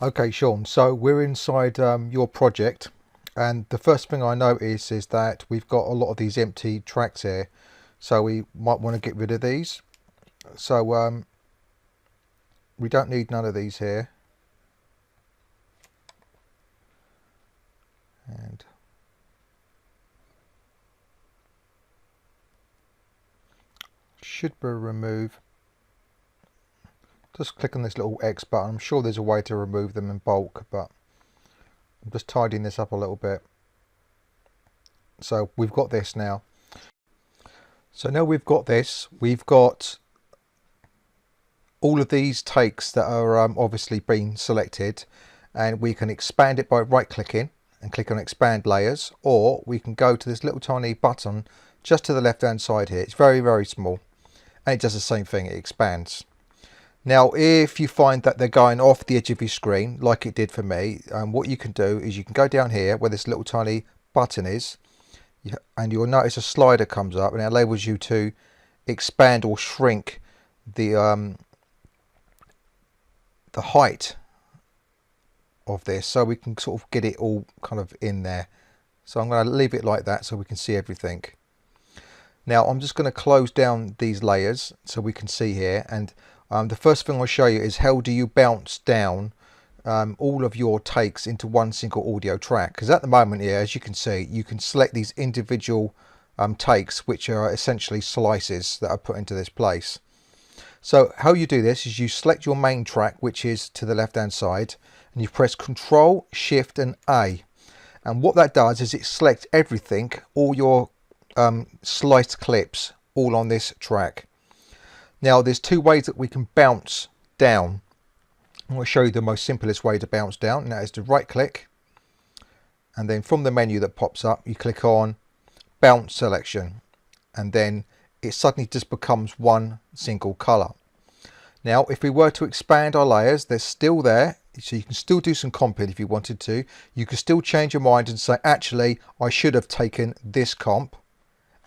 Okay, Sean, so we're inside your project, and the first thing I notice is that we've got a lot of these empty tracks here, so we might want to get rid of these. So we don't need none of these here, and should be remove. Just click on this little X button. I'm sure there's a way to remove them in bulk, but I'm just tidying this up a little bit. So we've got this now. So now we've got this, we've got all of these takes that are obviously being selected, and we can expand it by right clicking and click on expand layers, or we can go to this little tiny button just to the left hand side here. It's very small, and it does the same thing, it expands. Now if you find that they're going off the edge of your screen like it did for me, what you can do is you can go down here where this little tiny button is, and you'll notice a slider comes up and it enables you to expand or shrink the height of this, so we can sort of get it all kind of in there. So I'm going to leave it like that so we can see everything. Now I'm just going to close down these layers so we can see here, and the first thing I'll show you is how do you bounce down all of your takes into one single audio track, because at the moment here, as you can see, you can select these individual takes, which are essentially slices that are put into this place. So how you do this is you select your main track, which is to the left hand side, and you press Control, Shift and A, and what that does is it selects everything, all your sliced clips, all on this track. Now there's two ways that we can bounce down. I'm going to show you the most simplest way to bounce down, and that is to right click, and then from the menu that pops up you click on bounce selection, and then it suddenly just becomes one single color. Now if we were to expand our layers, they're still there, so you can still do some comping if you wanted to. You can still change your mind and say, actually I should have taken this comp,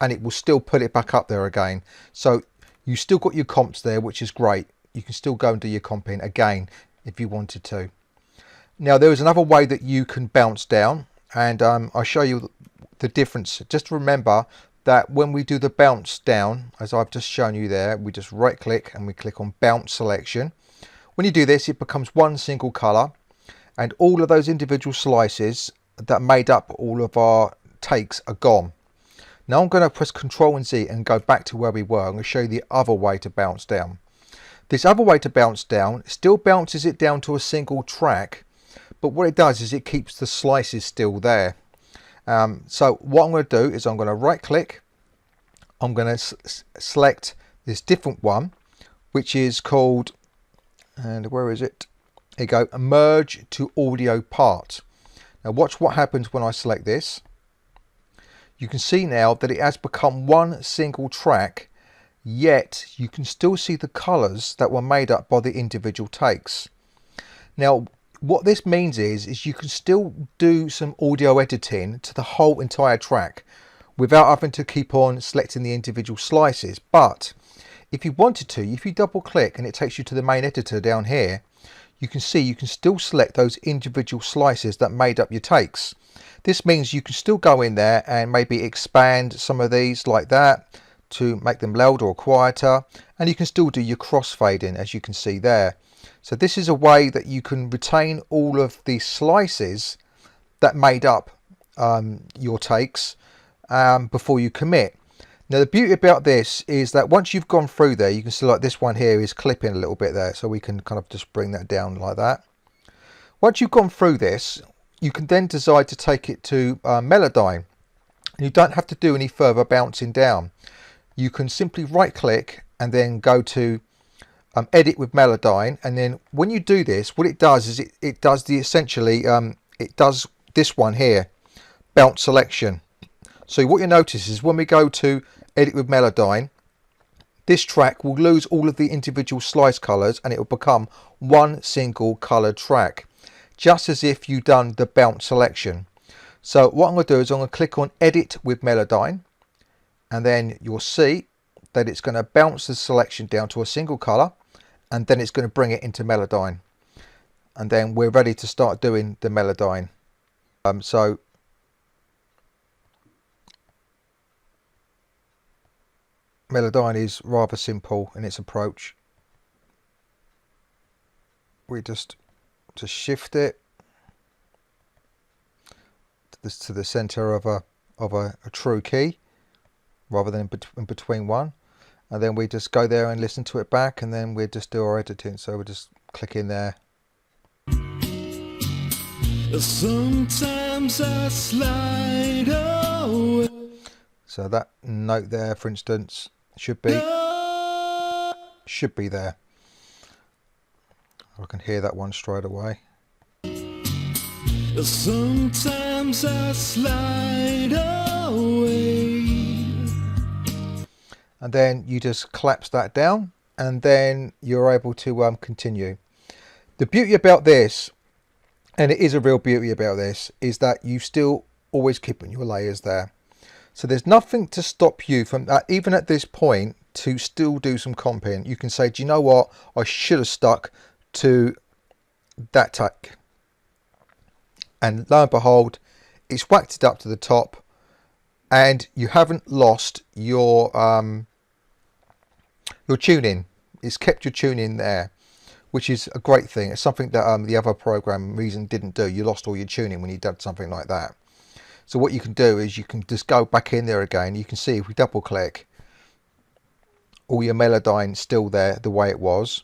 and it will still put it back up there again. So you still got your comps there, which is great. You can still go and do your comping again if you wanted to. Now there is another way that you can bounce down, and I'll show you the difference. Just remember that when we do the bounce down, as I've just shown you there, we just right click and we click on bounce selection. When you do this, it becomes one single color, and all of those individual slices that made up all of our takes are gone. Now I'm going to press Control and Z and go back to where we were. I'm going to show you the other way to bounce down. This other way to bounce down still bounces it down to a single track, but what it does is it keeps the slices still there. So what I'm going to do is I'm going to right click, I'm going to select this different one, which is called, and where is it? Here you go, merge to audio part. Now watch what happens when I select this. You can see now that it has become one single track, yet you can still see the colours that were made up by the individual takes. Now what this means is you can still do some audio editing to the whole entire track without having to keep on selecting the individual slices. But if you wanted to, if you double click and it takes you to the main editor down here, you can see you can still select those individual slices that made up your takes. This means you can still go in there and maybe expand some of these like that to make them louder or quieter, and you can still do your crossfading, as you can see there. So this is a way that you can retain all of the slices that made up your takes before you commit. Now the beauty about this is that once you've gone through there, you can see like this one here is clipping a little bit there, so we can kind of just bring that down like that. Once you've gone through this, you can then decide to take it to Melodyne. You don't have to do any further bouncing down. You can simply right click and then go to edit with Melodyne, and then when you do this, what it does is it does the essentially it does this one here, bounce selection. So what you notice is when we go to edit with Melodyne, this track will lose all of the individual slice colors and it will become one single colored track, just as if you done the bounce selection. So what I'm going to do is I'm going to click on edit with Melodyne, and then you'll see that it's going to bounce the selection down to a single color, and then it's going to bring it into Melodyne. and then we're ready to start doing the Melodyne. So Melodyne is rather simple in its approach. We just shift it to the center of a true key rather than in between one, and then we just go there and listen to it back, and then we just do our editing. So we just click in there. Sometimes I slide away. So that note there, for instance, should be there. I can hear that one straight away. Sometimes I slide away. And then you just collapse that down, and then you're able to continue. The beauty about this, and it is a real beauty about this, is that you still always keeping your layers there. So there's nothing to stop you from, even at this point, to still do some comping. You can say, do you know what? I should have stuck to that take. And lo and behold, it's whacked it up to the top, and you haven't lost your tuning. It's kept your tuning there, which is a great thing. It's something that the other program Reason didn't do. You lost all your tuning when you did something like that. So what you can do is you can just go back in there again. You can see if we double click, all your Melodyne still there the way it was.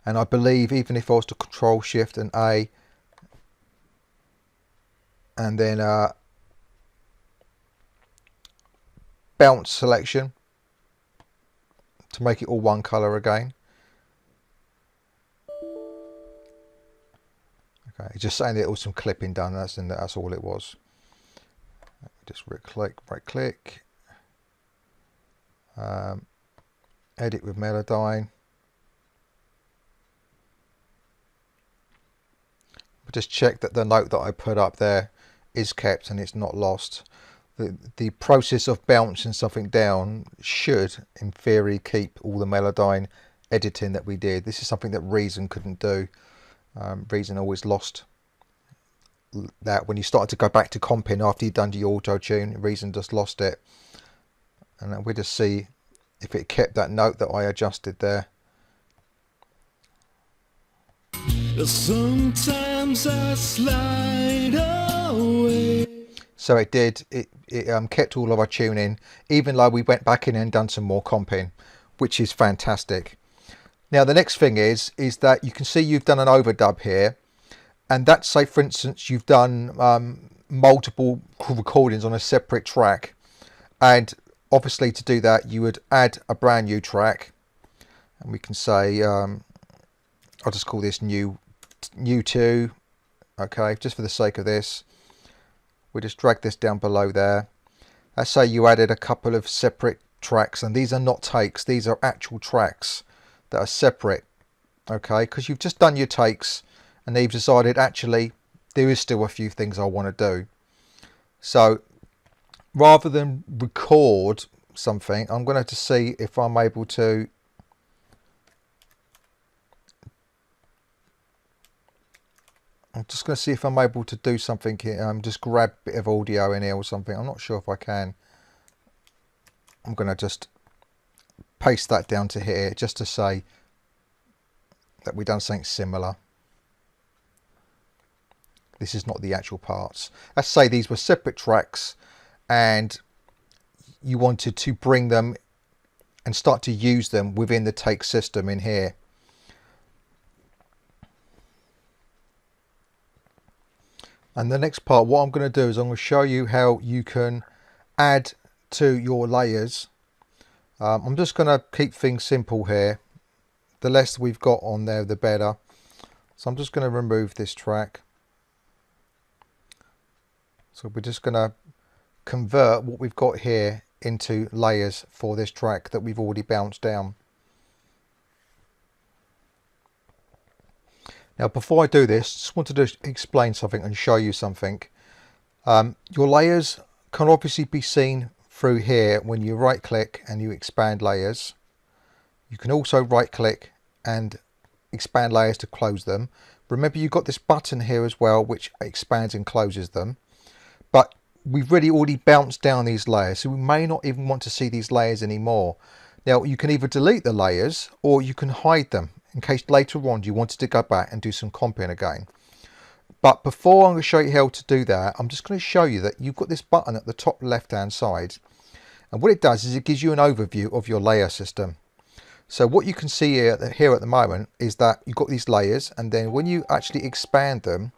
And I believe even if I was to Control Shift and A, and then bounce selection to make it all one color again. Okay, it's just saying that there was some clipping done. That's all it was. Just right click, edit with Melodyne. Just check that the note that I put up there is kept and it's not lost. The process of bouncing something down should, in theory, keep all the Melodyne editing that we did. This is something that Reason couldn't do. Reason always lost that when you started to go back to comping after you'd done your auto tune. Reason just lost it, and then we just see if it kept that note that I adjusted there. Sometimes I slide away. So it did. It kept all of our tuning, even though we went back in and done some more comping, which is fantastic. Now the next thing is that you can see you've done an overdub here, and that's, say for instance, you've done multiple recordings on a separate track, and obviously to do that you would add a brand new track, and we can say I'll just call this new 2. Okay, just for the sake of this, we just drag this down below there. Let's say you added a couple of separate tracks, and these are not takes, these are actual tracks that are separate. Okay, because you've just done your takes and you've decided actually there is still a few things I want to do. So rather than record something, I'm going to see if I'm able to do something here. Just grab a bit of audio in here or something. I'm not sure if I can. I'm going to just paste that down to here just to say that we've done something similar. This is not the actual parts. Let's say these were separate tracks and you wanted to bring them and start to use them within the take system in here. And the next part, what I'm going to do is I'm going to show you how you can add to your layers. I'm just going to keep things simple here. The less we've got on there, the better. So I'm just going to remove this track. So we're just going to convert what we've got here into layers for this track that we've already bounced down. Now before I do this, just wanted to explain something and show you something. Your layers can obviously be seen through here when you right click and you expand layers. You can also right click and expand layers to close them. Remember, you've got this button here as well which expands and closes them, but we've really already bounced down these layers, so we may not even want to see these layers anymore. Now you can either delete the layers or you can hide them in case later on you wanted to go back and do some comping again. But before I'm going to show you how to do that, I'm just going to show you that you've got this button at the top left hand side, and what it does is it gives you an overview of your layer system. So what you can see here at the moment is that you've got these layers, and then when you actually expand them,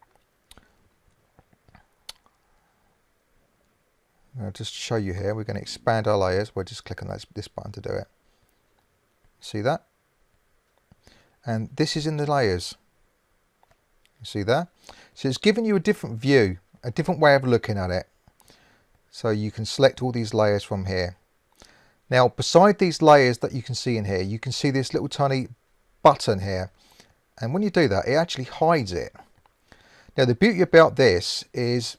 I'll just show you here, we're going to expand our layers. We'll just click on this button to do it. See that? And this is in the layers. You see that? So it's giving you a different view, a different way of looking at it. So you can select all these layers from here. Now, beside these layers that you can see in here, you can see this little tiny button here. And when you do that, it actually hides it. Now, the beauty about this is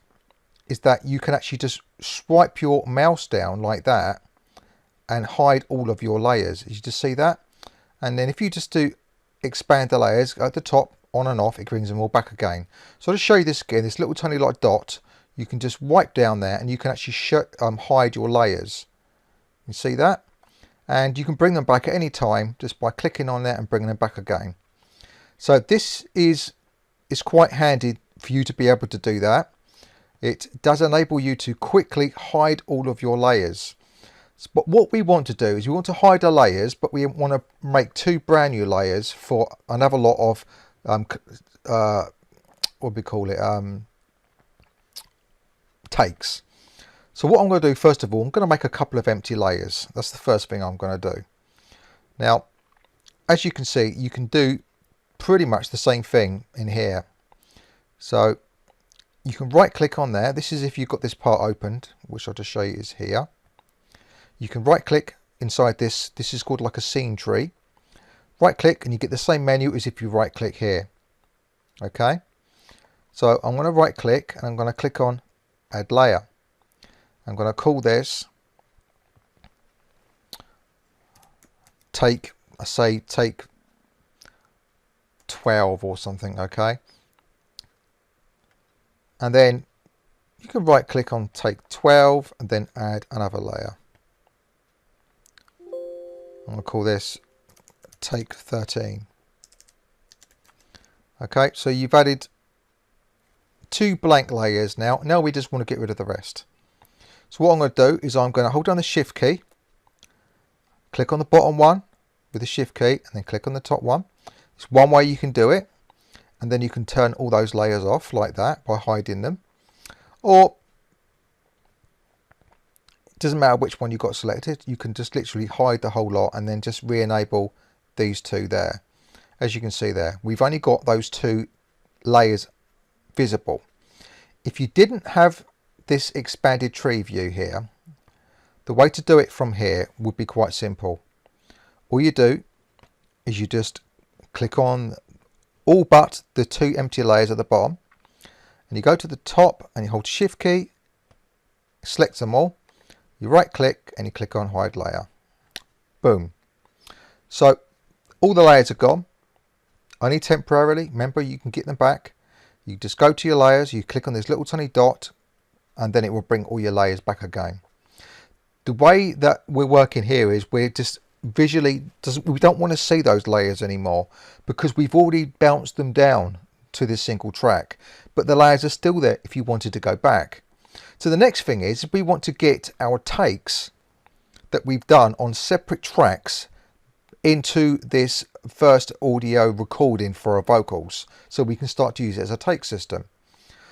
that you can actually just swipe your mouse down like that and hide all of your layers. You just see that? And then if you just do expand the layers at the top, on and off, it brings them all back again. So I'll just show you this again, this little tiny like dot. You can just wipe down there and you can actually hide your layers. You see that? And you can bring them back at any time just by clicking on that and bringing them back again. So this is quite handy for you to be able to do that. It does enable you to quickly hide all of your layers. But what we want to do is we want to hide our layers, but we want to make two brand new layers for another lot of what do we call it, takes. So what I'm going to do, first of all, I'm going to make a couple of empty layers. That's the first thing I'm going to do. Now, as you can see, you can do pretty much the same thing in here. So you can right click on there. This is if you've got this part opened, which I'll just show you is here. You can right click inside this. This is called like a scene tree. Right click and you get the same menu as if you right click here. Okay. So I'm going to right click and I'm going to click on add layer. I'm going to call this take 12 or something. Okay. And then you can right click on take 12 and then add another layer. I'm going to call this take 13. Okay, so you've added two blank layers now. Now we just want to get rid of the rest. So what I'm going to do is I'm going to hold down the shift key, click on the bottom one with the shift key, and then click on the top one. It's one way you can do it, and then you can turn all those layers off like that by hiding them. Or it doesn't matter which one you got selected, you can just literally hide the whole lot and then just re-enable these two there. As you can see there, we've only got those two layers visible. If you didn't have this expanded tree view here, the way to do it from here would be quite simple. All you do is you just click on all but the two empty layers at the bottom, and you go to the top and you hold shift key, select them all, you right click and you click on hide layer. Boom. So all the layers are gone, only temporarily. Remember, you can get them back. You just go to your layers, you click on this little tiny dot, and then it will bring all your layers back again. The way that we're working here is we're just visually, we don't want to see those layers anymore because we've already bounced them down to this single track, but the layers are still there if you wanted to go back. So the next thing is we want to get our takes that we've done on separate tracks into this first audio recording for our vocals, so we can start to use it as a take system.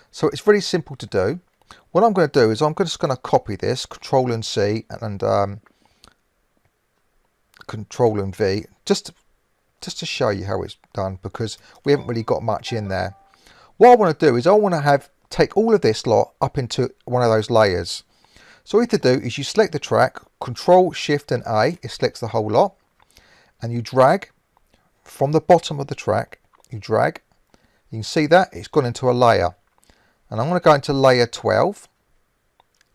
So it's very simple to do. What I'm going to do is I'm just going to copy this, Control and C and Control and V, just to show you how it's done, because we haven't really got much in there. What I want to do is I want to take all of this lot up into one of those layers. So all you have to do is you select the track, Control Shift and A, it selects the whole lot, and you drag from the bottom of the track, you drag, you can see that it's gone into a layer, and I'm going to go into layer 12.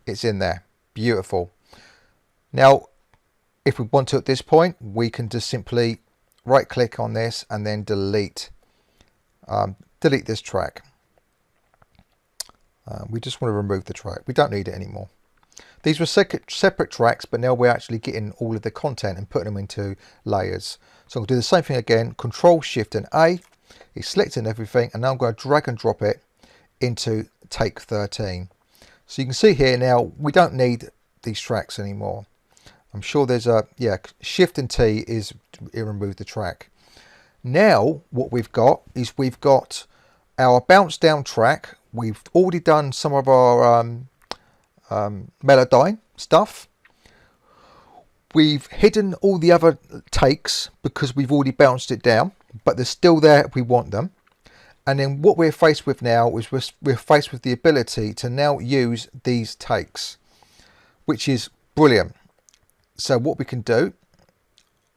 It's in there, beautiful. Now if we want to at this point, we can just simply right click on this and then delete. Delete this track. We just want to remove the track. We don't need it anymore. These were separate tracks, but now we're actually getting all of the content and putting them into layers. So I'll do the same thing again. Control Shift and A. It's selecting everything, and now I'm going to drag and drop it into take 13. So you can see here now we don't need these tracks anymore. I'm sure there's a, yeah, Shift and T is remove the track. Now what we've got is we've got our bounce down track. We've already done some of our Melodyne stuff. We've hidden all the other takes because we've already bounced it down, but they're still there if we want them. And then what we're faced with now is we're faced with the ability to now use these takes, which is brilliant. So what we can do,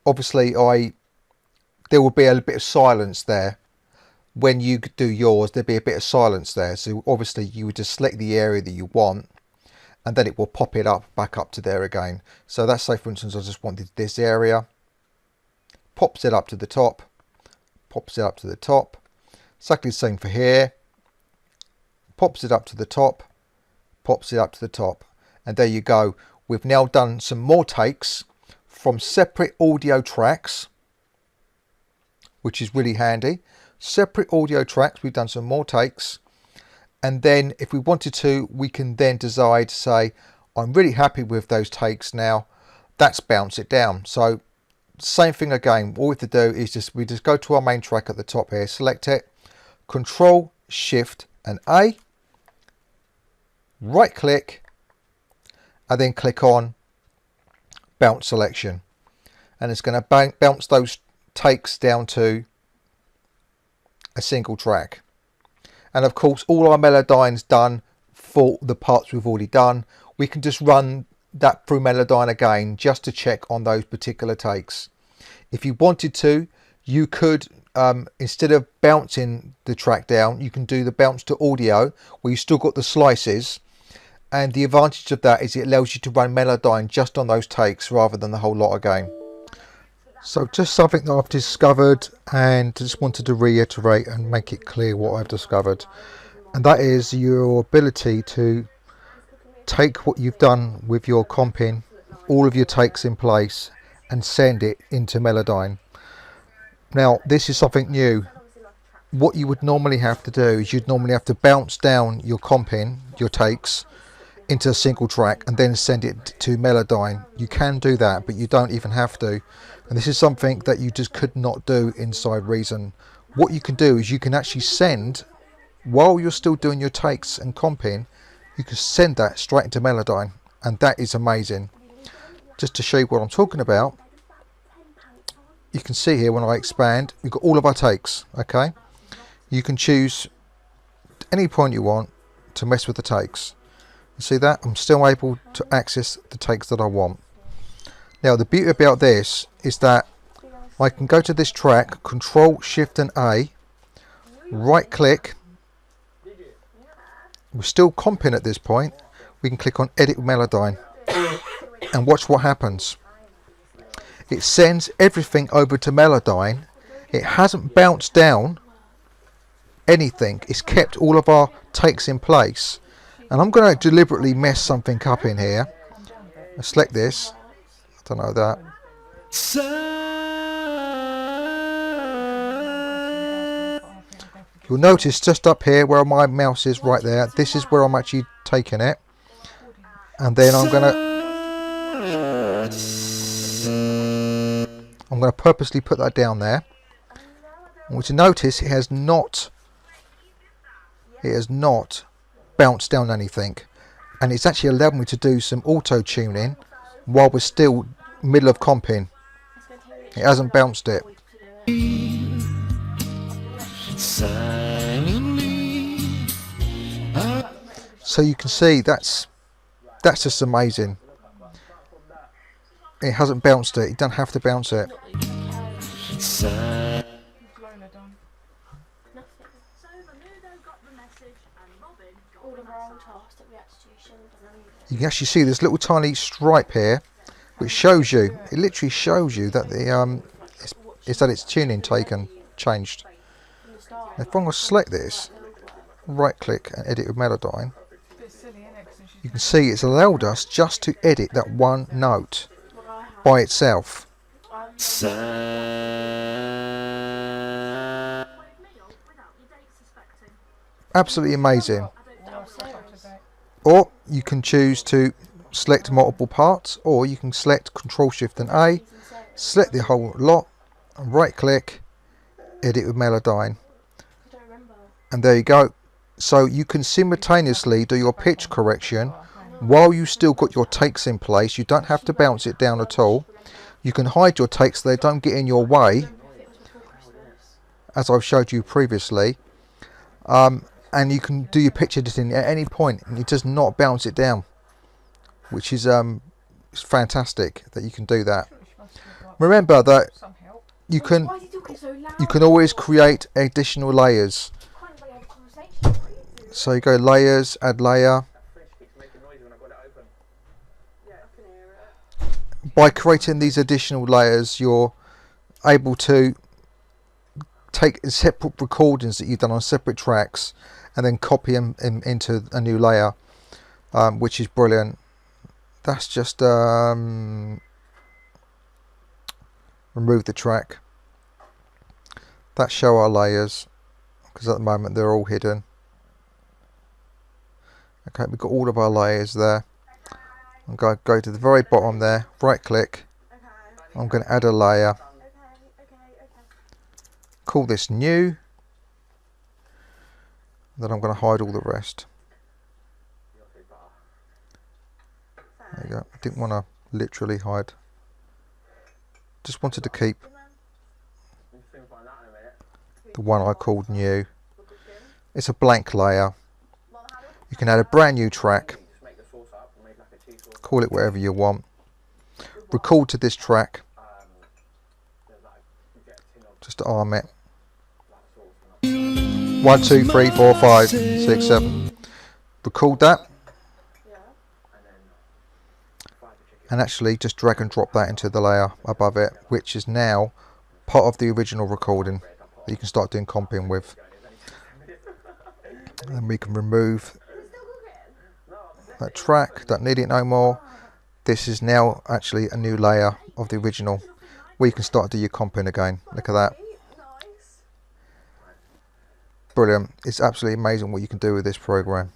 obviously there will be a bit of silence there. When you do yours, there'll be a bit of silence there. So obviously you would just select the area that you want, and then it will pop it up back up to there again. So that's, say for instance, I just wanted this area, pops it up to the top, pops it up to the top. Exactly the same for here, pops it up to the top, pops it up to the top, and there you go. We've now done some more takes from separate audio tracks, which is really handy. Separate audio tracks, we've done some more takes, and then if we wanted to, we can then decide to say, I'm really happy with those takes now, that's bounce it down. So same thing again, all we have to do is we just go to our main track at the top here, select it, Control Shift and A, right click, and then click on bounce selection, and it's going to bounce those takes down to a single track. And of course all our Melodyne's done for the parts we've already done. We can just run that through Melodyne again just to check on those particular takes. If you wanted to, you could instead of bouncing the track down, you can do the bounce to audio where you still got the slices, and the advantage of that is it allows you to run Melodyne just on those takes rather than the whole lot again. So just something that I've discovered, and just wanted to reiterate and make it clear what I've discovered, and that is your ability to take what you've done with your comping, all of your takes in place, and send it into Melodyne. Now this is something new. What you would normally have to do is you'd normally have to bounce down your comping, your takes, into a single track and then send it to Melodyne. You can do that, but you don't even have to. And this is something that you just could not do inside Reason. What you can do is you can actually send, while you're still doing your takes and comping, you can send that straight into Melodyne, and that is amazing. Just to show you what I'm talking about, you can see here when I expand, we've got all of our takes. Okay, you can choose any point you want to mess with the takes. You see that? I'm still able to access the takes that I want. Now the beauty about this is that I can go to this track, Control Shift and A, right click, we're still comping at this point, we can click on Edit Melodyne and watch what happens. It sends everything over to Melodyne. It hasn't bounced down anything, it's kept all of our takes in place. And I'm going to deliberately mess something up in here. I select this, I don't know that. You'll notice just up here where my mouse is right there, this is where I'm actually taking it. And then I'm going to purposely put that down there. And to notice it has not bounced down anything, and it's actually allowed me to do some auto tuning while we're still middle of comping. It hasn't bounced it. So you can see that's just amazing. It hasn't bounced it. You don't have to bounce it. You can actually see this little tiny stripe here, which shows you, it literally shows you that is that its tuning changed. If I'm going to select this, right click and edit with Melodyne, you can see it's allowed us just to edit that one note by itself. Absolutely amazing. Or you can choose to select multiple parts, or you can select Control Shift and A, select the whole lot, and right click, edit with Melodyne, and there you go. So you can simultaneously do your pitch correction while you still got your takes in place. You don't have to bounce it down at all. You can hide your takes so they don't get in your way, as I've showed you previously. And you can do your pitch editing at any point and it does not bounce it down, which is it's fantastic that you can do that. Remember that you can always create additional layers. So you go layers, add layer. By creating these additional layers, you're able to take separate recordings that you've done on separate tracks and then copy them into a new layer, which is brilliant. That's just remove the track. That show our layers, because at the moment they're all hidden. Okay, we've got all of our layers there. I'm going to go to the very bottom there, right click. I'm going to add a layer. Call this new. Then I'm going to hide all the rest. There you go. I didn't want to literally hide. Just wanted to keep the one I called new. It's a blank layer. You can add a brand new track. Call it whatever you want. Record to this track. Just to arm it. 1, 2, 3, 4, 5, 6, 7. Record that. And actually just drag and drop that into the layer above it, which is now part of the original recording that you can start doing comping with. And then we can remove that track, don't need it no more. This is now actually a new layer of the original where you can start to do your comping again. Look at that. Brilliant. It's absolutely amazing what you can do with this program.